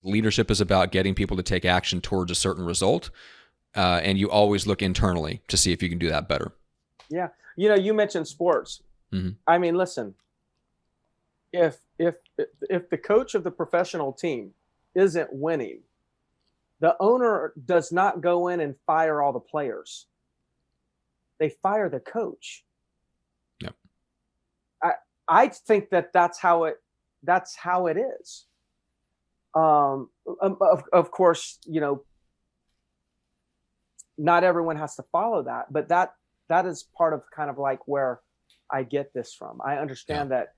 Leadership is about getting people to take action towards a certain result. And you always look internally to see if you can do that better. Yeah. You mentioned sports. Mm-hmm. I mean, listen, if the coach of the professional team isn't winning, the owner does not go in and fire all the players. They fire the coach. Yep. I think that's how it is. Of course, not everyone has to follow that, but that is part of kind of like where I get this from. I understand that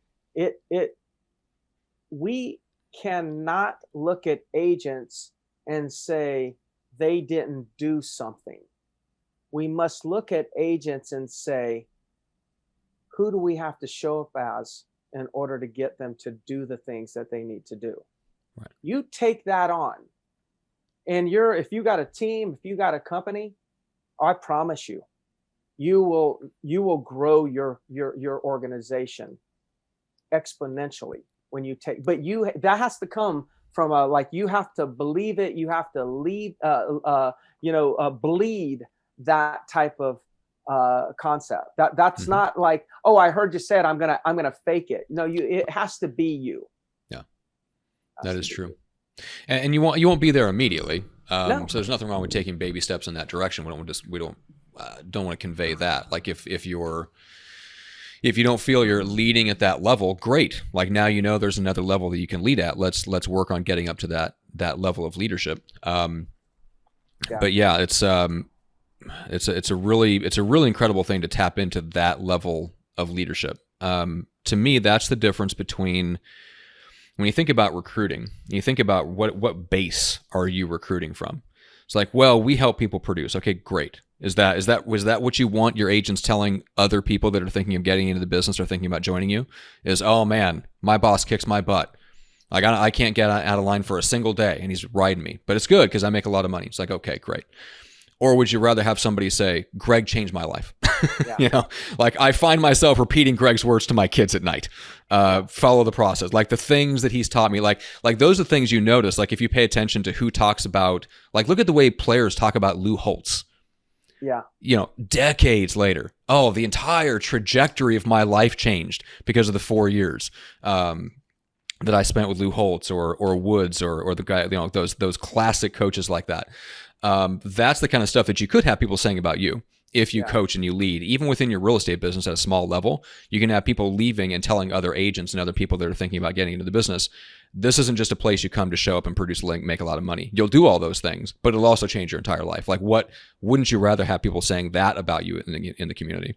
we cannot look at agents and say they didn't do something. We must look at agents and say, who do we have to show up as in order to get them to do the things that they need to do? Right. You take that on, and if you got a team, if you got a company, I promise you, you will grow your organization exponentially when you take. But that has to come from you have to believe it. You have to bleed that type of concept. That's mm-hmm. not like, oh, I heard you say it, I'm gonna fake it. No, it has to be you. Yeah, that is true. And you won't be there immediately. No. So there's nothing wrong with taking baby steps in that direction. We don't want to convey that. Like if you don't feel you're leading at that level, great. Like now there's another level that you can lead at. Let's work on getting up to that level of leadership. But yeah, it's a really incredible thing to tap into that level of leadership. To me, that's the difference between when you think about recruiting, you think about what base are you recruiting from? It's like, well, we help people produce. Okay, great. Was that what you want your agents telling other people that are thinking of getting into the business or thinking about joining you? Is, oh man, my boss kicks my butt. Like I can't get out of line for a single day and he's riding me, but it's good because I make a lot of money. It's like, okay, great. Or would you rather have somebody say, Greg changed my life? Yeah. Like I find myself repeating Greg's words to my kids at night. Follow the process. Like the things that he's taught me, like those are the things you notice. Like if you pay attention to who talks about, like look at the way players talk about Lou Holtz. Yeah. Decades later, oh, the entire trajectory of my life changed because of the 4 years that I spent with Lou Holtz or Woods or the guy, those classic coaches like that. That's the kind of stuff that you could have people saying about you if you coach and you lead. Even within your real estate business at a small level, you can have people leaving and telling other agents and other people that are thinking about getting into the business, this isn't just a place you come to show up and produce a link, make a lot of money. You'll do all those things, but it'll also change your entire life. Like what wouldn't you rather have people saying that about you in the community?